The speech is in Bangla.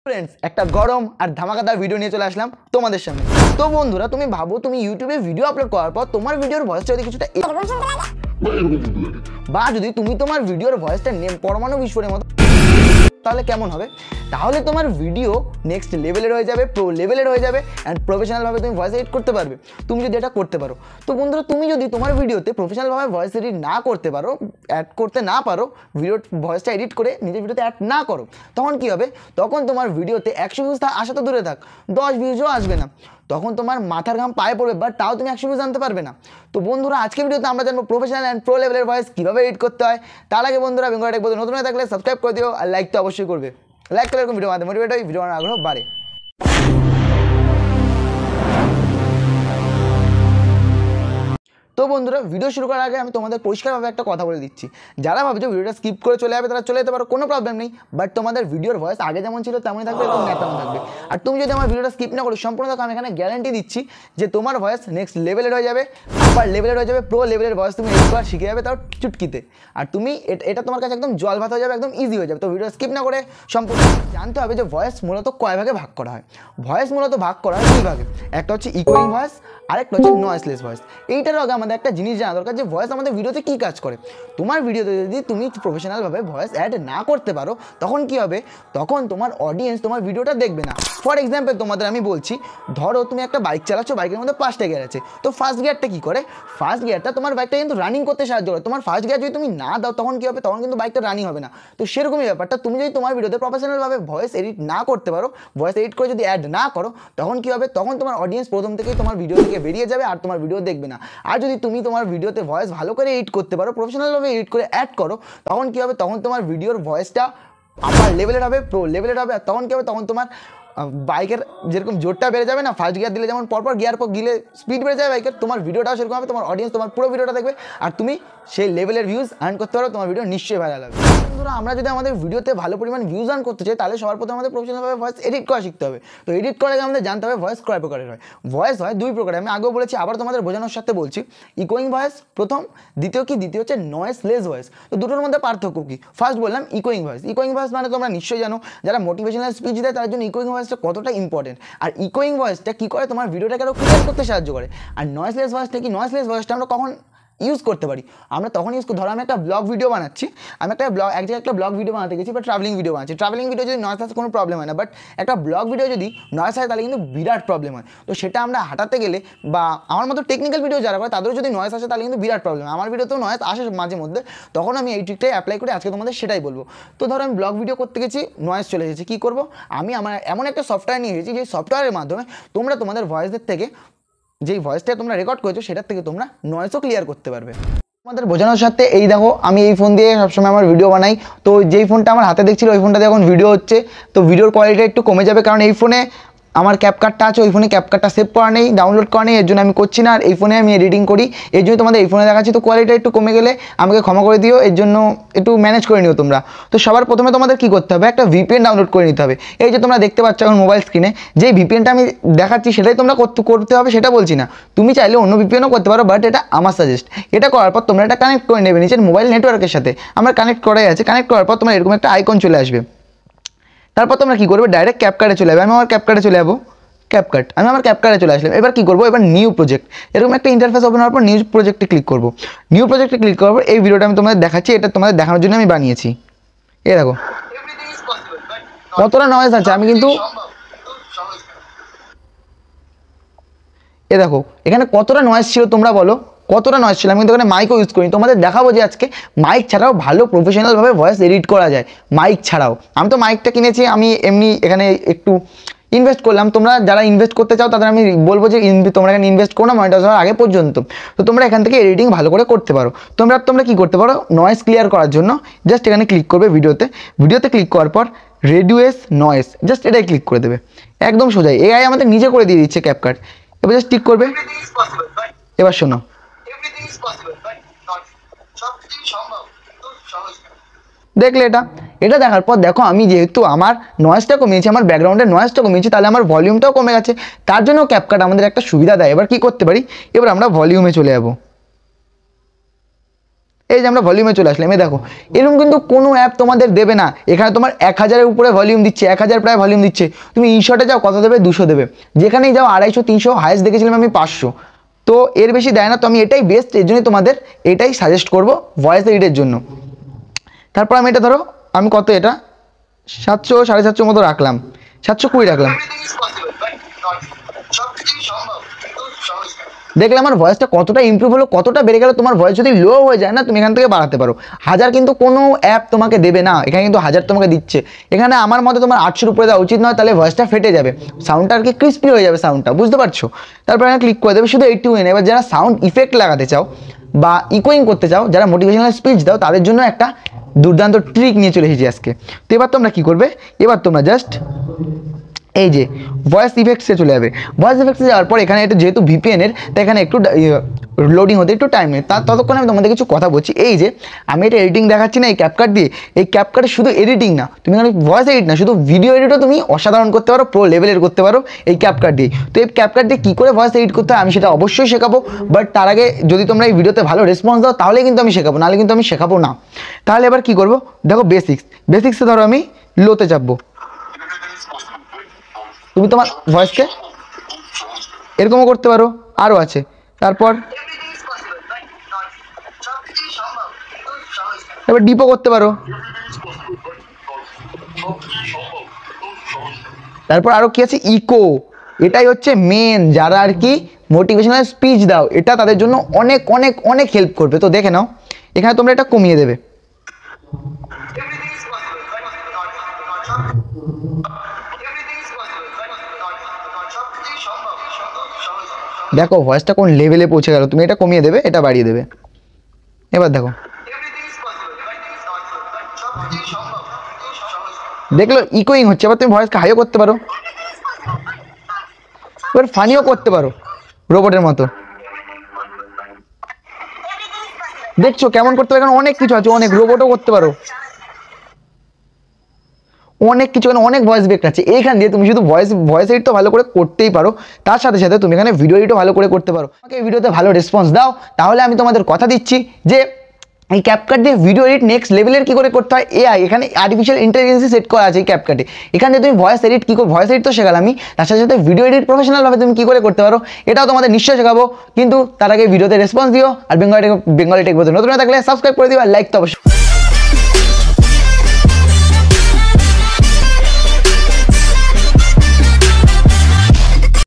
फ्रेंड्स एक गरम और धमाकादार भिडियो निये चले आसलाम तुम्हारे सामने। तो बंधुरा तुम भाबो तुम यूट्यूबे भिडियो अपलोड करार पर तुम्हार भिडियोर भয়েসটা যদি কিছুটা বা যদি তুমি তোমার ভিডিওর ভয়েসটা পরমাণু বিস্ফোরণের মতো তাহলে কেমন হবে? তাহলে তোমার ভিডিও নেক্সট লেভেলের হয়ে যাবে, প্রো লেভেলের হয়ে যাবে এন্ড প্রফেশনাল ভাবে তুমি ভয়েস এডিট করতে পারবে তুমি যদি এটা করতে পারো। তো বন্ধুরা তুমি যদি তোমার ভিডিওতে প্রফেশনাল ভাবে ভয়েস এডিট না করতে পারো, অ্যাড করতে না পারো, ভিডিওর ভয়েসটা এডিট করে নিজের ভিডিওতে অ্যাড না করো, তখন কি হবে? তখন তোমার ভিডিওতে 100 ভিউজ আসা তো দূরে থাক, 10 ভিউজও আসবে না, তখন তোমার মাথার ঘাম পায়ে পড়বে, বাট তাও তুমি 100 ভিউজ আনতে পারবে না। তো বন্ধুরা আজকে ভিডিওতে আমরা জানবো প্রফেশনাল এন্ড প্রো লেভেলের ভয়েস কিভাবে এডিট করতে হয়। তার আগে বন্ধুরা বেঙ্গল টেক বন্ধু নতুন হয়ে থাকলে সাবস্ক্রাইব করে দিও আর লাইক তো অবশ্যই করবে। লাইক করলে এরকম ভিডিও বানাতে মোটিভেট হয়, ভিডিও বানানোর আগ্রহ বাড়ে। তো বন্ধুরা ভিডিও শুরু করার আগে আমি তোমাদের পরিষ্কারভাবে একটা কথা বলে দিচ্ছি, যারা ভাবছো ভিডিওটা স্কিপ করে চলে যাবে তারা চলে যেতে পারো, কোনো প্রবলেম নেই, বাট তোমাদের ভিডিওর ভয়েস আগে যেমন ছিল তেমনই থাকবে এবং তেমন থাকবে। আর তুমি যদি আমার ভিডিওটা স্কিপ না করো সম্পূর্ণ থাকো, আমি এখানে গ্যারান্টি দিচ্ছি যে তোমার ভয়েস নেক্সট লেভেলের হয়ে যাবে, আপার লেভেলের হয়ে যাবে, প্রো লেভেলের ভয়েস তুমি এডিট করা শিখে যাবে তাও চুটকিতে। আর তুমি এটা তোমার কাছে একদম জল ভাত হয়ে যাবে, একদম ইজি হয়ে যাবে। তো ভিডিও স্কিপ না করে সম্পূর্ণ জানতে হবে যে ভয়েস মূলত কয় ভাগে ভাগ করা হয়। ভয়েস মূলত ভাগ করা হয় 2 ভাগে, একটা হচ্ছে ইকোয়িং ভয়েস আর একটা হচ্ছে নয়েসলেস ভয়েস। এইটার আগে আমাদের একটা জিনিস জানা দরকার যে ভয়েস আমাদের ভিডিওতে কী কাজ করে। তোমার ভিডিওতে যদি তুমি প্রফেশনালভাবে ভয়েস অ্যাড না করতে পারো তখন কি হবে? তখন তোমার অডিয়েন্স তোমার ভিডিওটা দেখবে না। ফর এক্সাম্পল তোমাদের আমি বলছি, ধরো তুমি একটা বাইক চালাচ্ছ, বাইকের মধ্যে 5টা গিয়ার আছে, তো ফার্স্ট গিয়ারটা কী করে? ফার্স্ট গিয়ারটা তোমার বাইকটা কিন্তু রানিং করতে সাহায্য করে। তোমার ফার্স্ট গিয়ার যদি তুমি না দাও তখন কী হবে? তখন কিন্তু বাইকটা রানিং হবে না। তো সেরকমই ব্যাপারটা, তুমি যদি তোমার ভিডিওতে প্রফেশনালভাবে ভয়েস এডিট না করতে পারো, ভয়েস এডিট করে যদি অ্যাড না করো, তখন কী হবে? তখন তোমার অডিয়েন্স প্রথম থেকেই তোমার ভিডিও থেকে বেরিয়ে যাবে আর তোমার ভিডিও দেখবে না। আর যদি তুমি তোমার ভিডিওতে ভয়েস ভালো করে এডিট করতে পারো, প্রফেশনালভাবে এডিট করে অ্যাড করো, তখন কী হবে? তখন তোমার ভিডিওর ভয়েসটা আপার লেভেলের হবে, প্রো লেভেলের হবে। আর তখন কী হবে? তখন তোমার বাইকের যেরকম জোরটা বেড়ে যাবে না, ফার্স্ট গিয়ার দিলে যেমন পরপর গিয়ার পর গিলে স্পিড বেড়ে যাবে বাইকের, তোমার ভিডিওটাও সেরকম হবে, তোমার অডিয়েন্স তোমার পুরো ভিডিওটা দেখবে আর তুমি সেই লেভেলের ভিউজ আর্ন করতে পারো, তোমার ভিডিও নিশ্চয়ই ভাইরাল হবে। বন্ধুরা আমরা যদি আমাদের ভিডিওতে ভালো পরিমাণ ভিউজ আর্ন করতে চাই তাহলে সবার প্রথমে আমাদের প্রফেশনালভাবে ভয়েস এডিট করা শিখতে হবে। তো এডিট করার আগে আমাদের জানতে হবে ভয়েস কয় প্রকারের হয়। ভয়েস হয় 2 প্রকারের, আমি আগেও বলেছি, আবার তোমাদের বোঝানোর সাথে বলছি। ইকোয়িং ভয়েস প্রথম, দ্বিতীয় হচ্ছে নয়েসলেস ভয়েস। তো দুটোর মধ্যে পার্থক্য কী? ফার্স্ট বললাম ইকোয়িং ভয়েস। ইকোয়িং ভয়েস মানে তোমরা নিশ্চয়ই জানো, যারা মোটিভেশনাল স্পিচ দেয় তার জন্য ইকোয়িং ভয়েসটা কতটা ইম্পর্টেন্ট। আর ইকোয়িং ভয়েসটা কী করে? তোমার ভিডিওটাকে আরও ক্লিয়ার করতে সাহায্য করে। আর নয়েসলেস ভয়েসটা কি? নয়েসলেস ভয়েসটা আমরা কখন ইউজ করতে পারি? আমরা তখন ইউজ করি, ধরো আমি একটা ব্লগ ভিডিও বানাচ্ছি, আমি একটা এক জায়গায় একটা ব্লগ ভিডিও বানাতে গেছি বা ট্রাভেলিং ভিডিও বানাচ্ছি। ট্রাভেলিং ভিডিও যদি নয়েস আসে কোনো প্রবলেম হয় না, বাট একটা ব্লগ ভিডিও যদি নয়েস হয় তাহলে কিন্তু বিরাট প্রবলেম হয়। তো সেটা আমরা হাঁটাতে গেলে বা আমার মতো টেকনিক্যাল ভিডিও যারা করে তাদেরও যদি নয়েস আসে তাহলে কিন্তু বিরাট প্রবলেম। আমার ভিডিওতেও নয়েস আসে মাঝে মধ্যে, তখন আমি এই ট্রিকটাই অ্যাপ্লাই করে আজকে তোমাদের সেটাই বলবো। তো ধরো আমি ব্লগ ভিডিও করতে গেছি, নয়েস চলে এসেছে, কী করবো? আমি আমার এমন একটা সফটওয়্যার নিয়ে এসেছি যে সফটওয়্যারের মাধ্যমে তোমরা তোমাদের ভয়েসের থেকে, যেই ভয়েসটা তোমরা রেকর্ড করেছো সেটার থেকে তোমরা নয়েসও ক্লিয়ার করতে পারবে। আমাদের বোঝানোর সাথে এই দেখো আমি এই ফোন দিয়ে সবসময় আমার ভিডিও বানাই, তো যেই ফোনটা আমার হাতে দেখছিল ওই ফোনটাতে এখন ভিডিও হচ্ছে, তো ভিডিওর কোয়ালিটি একটু কমে যাবে কারণ এই ফোনে আমার ক্যাপকাটটা আছে, ওই ফোনে ক্যাপকাটটা সেভ করা নেই, ডাউনলোড করা নেই, এর জন্য আমি করছি না। আর এই ফোনে আমি এডিটিং করি, এর জন্য তোমাদের এই ফোনে দেখাচ্ছি। তো কোয়ালিটি একটু কমে গেলে আমাকে ক্ষমা করে দিও, এর জন্য একটু ম্যানেজ করে নিও তোমরা। তো সবার প্রথমে তোমাদের কী করতে হবে? একটা ভিপিএন ডাউনলোড করে নিতে হবে। এই যে তোমরা দেখতে পাচ্ছ এখন মোবাইল স্ক্রিনে যেই ভিপিএনটা আমি দেখাচ্ছি সেটাই তোমরা করতে হবে সেটা বলছি না, তুমি চাইলে অন্য ভিপিএনও করতে পারো, বাট এটা আমার সাজেস্ট। এটা করার পর তোমরা এটা কানেক্ট করে নেবে নিজের মোবাইল নেটওয়ার্কের সাথে। আমার কানেক্ট করাই আছে। কানেক্ট করার পর তোমার এরকম একটা আইকন চলে আসবে, তারপর তোমরা কী করবে? ডাইরেক্ট ক্যাপকাটে চলে যাবে। আমি আমার ক্যাপকাটে চলে যাবো, ক্যাপকাট, আমি আমার ক্যাপকাটে চলে আসলাম। এবার কী করবো? এবার নিউ প্রজেক্ট, এরকম একটা ইন্টারফেস ওপেন হওয়ার পর নিউ প্রজেক্টে ক্লিক করবো। নিউ প্রজেক্টে ক্লিক করার পর এই ভিডিওটা আমি তোমাদের দেখাচ্ছি, এটা তোমাদের দেখানোর জন্য আমি বানিয়েছি। এ দেখো কতটা নয়েজ আছে, আমি কিন্তু এ দেখো এখানে কতটা নয়েজ ছিল, তোমরা বলো কতটা নয়েজ ছিল। আমি কিন্তু এখানে মাইকও ইউজ করি, তোমাদের দেখাবো যে আজকে মাইক ছাড়াও ভালো প্রফেশনালভাবে ভয়েস এডিট করা যায় মাইক ছাড়াও। আমি তো মাইকটা কিনেছি, আমি এমনি এখানে একটু ইনভেস্ট করলাম। তোমরা যারা ইনভেস্ট করতে চাও তাদের আমি বলবো যে তোমরা এখানে ইনভেস্ট করো না মনিটাইজ হওয়ার আগে পর্যন্ত। তো তোমরা এখান থেকে এডিটিং ভালো করে করতে পারো। তোমরা কী করতে পারো? নয়েজ ক্লিয়ার করার জন্য জাস্ট এখানে ক্লিক করবে, ভিডিওতে ক্লিক করার পর রেডিউস নয়েজ, জাস্ট এটাই ক্লিক করে দেবে। একদম সোজাই, এআই আমাদের নিজে করে দিয়ে দিচ্ছে ক্যাপকাট। এবার জাস্ট ক্লিক করবে। এবার শোনো, দেখলে এটা দেখার পর দেখো আমি যেহেতু আমার নয়েজটা কমিয়েছি, আমার ব্যাকগ্রাউন্ডের নয়েজটা কমিয়েছি, তাহলে আমার ভলিউমটাও কমে গেছে। তার জন্য ক্যাপকাট আমাদের একটা সুবিধা দেয়। এবার কি করতে পারি? এবার আমরা ভলিউমে চলে যাবো। এই যে আমরা ভলিউমে চলে আসলাম, এই দেখো এরকম কিন্তু কোনো অ্যাপ তোমাদের দেবে না। এখানে তোমার 1000-এর উপরে ভলিউম দিচ্ছে, 1000 প্রায় ভলিউম দিচ্ছে। তুমি ইনশটে যাও কত দেবে, 200 দেবে। যেখানেই যাও 250-300, হাইস্ট দেখেছিলাম আমি 500। তো এর বেশি দেয় না। তো আমি এটাই বেস্ট, এর জন্যই তোমাদের এটাই সাজেস্ট করবো ভয়েস এডিটের জন্য। তারপর আমি এটা ধরো আমি কত এটা 700 750 মতো রাখলাম, 720 রাখলাম। দেখলে আমার ভয়েসটা কতটা ইমপ্রুভ হলো, কতটা বেড়ে গেল। তোমার ভয়েস যদি লো হয়ে যায় না, তুমি এখান থেকে বাড়াতে পারো। 1000 কিন্তু কোনো অ্যাপ তোমাকে দেবে না, এখানে কিন্তু 1000 তোমাকে দিচ্ছে। এখানে আমার মতে তোমার 800-র উপরে দেওয়া উচিত নয়, তাহলে ভয়েসটা ফেটে যাবে, সাউন্ডটা আর কি ক্রিস্পি হয়ে যাবে সাউন্ডটা, বুঝতে পারছো? তারপর এখানে ক্লিক করে দেবে শুধু 81। এবার যারা সাউন্ড ইফেক্ট লাগাতে চাও বা ইকোয়িং করতে চাও, যারা মোটিভেশনাল স্পিচ দাও, তাদের জন্য একটা দুর্দান্ত ট্রিক নিয়ে চলে এসেছি আজকে। তো এবার তোমরা কী করবে, এবার তোমরা জাস্ট এই যে ভয়েস ইফেক্টসে চলে যাবে। ভয়েস ইফেক্টসে যাওয়ার পর এখানে এটা যেহেতু ভিপিএনের, তাই এখানে একটু লোডিং হতে একটু টাইম নেই। ততক্ষণে আমি তোমাদের কিছু কথা বলছি। এই যে আমি এটা এডিটিং দেখাচ্ছি না এই ক্যাপকাট দিয়ে, এই ক্যাপকাটে শুধু এডিটিং না, তুমি এখানে ভয়েস এডিট না, শুধু ভিডিও এডিটও তুমি অসাধারণ করতে পারো, প্রো লেভেলের করতে পারো এই ক্যাপকাট দিয়ে। তো এই ক্যাপকাট দিয়ে কী করে ভয়েস এডিট করতে হয় আমি সেটা অবশ্যই শেখাবো। বাট তার আগে যদি তোমরা এই ভিডিওতে ভালো রেসপন্স দাও তাহলে কিন্তু আমি শেখাবো, নাহলে কিন্তু আমি শেখাবো না। তাহলে এবার কী করবো, দেখো বেসিক্সে ধরো আমি লোতে চাপবো। তুমি তোমার ভয়েসকে এরকমও করতে পারো, আরও আছে। তারপর এবার ডিপও করতে পারো। তারপর আরও কি আছে, ইকো। এটাই হচ্ছে মেন, যারা আর কি মোটিভেশনাল স্পিচ দাও, এটা তাদের জন্য অনেক অনেক অনেক হেল্প করবে। তো দেখে নাও এখানে তোমরা এটা কমিয়ে দেবে। দেখো ভয়েসটা কোন লেভেলে পৌঁছে গেল। তুমি এটা কমিয়ে দেবে, এটা বাড়িয়ে দেবে। এবার দেখো দেখলো ইকোয়িং হচ্ছে। এবার তুমি ভয়েসকে হাইও করতে পারো, এবার ফানিও করতে পারো রোবটের মতো। দেখছো কেমন করতে পারো, এখানে অনেক কিছু আছে, অনেক রোবটও করতে পারো, অনেক কিছু, এখানে অনেক ভয়েস ইফেক্ট আছে। এইখান দিয়ে তুমি শুধু ভয়েস এডিট তো ভালো করে করতেই পারো, তার সাথে সাথে তুমি এখানে ভিডিও এডিটও ভালো করে করতে পারো। আমাকে এই ভিডিওতে ভালো রেসপন্স দাও, তাহলে আমি তোমাদের কথা দিচ্ছি যে এই ক্যাপকাট দিয়ে ভিডিও এডিট নেক্সট লেভেলের কী করে করতে হয়। এআই এখানে আর্টিফিশিয়াল ইন্টেলিজেন্সি সেট করা আছে এই ক্যাপকাটে। এখানে তুমি ভয়েস এডিট কী করে, ভয়েস এডিট তো শেখালাম আমি, তার সাথে সাথে ভিডিও এডিট প্রফেশনালভাবে তুমি কী করে করতে পারো এটাও তোমাদের নিশ্চয়ই শেখাবো। কিন্তু তার আগে ভিডিওতে রেসপন্স দিও, আর বেঙ্গলি টেক নতুন থাকলে সাবস্ক্রাইব করে দিও, আর লাইক তো অবশ্যই।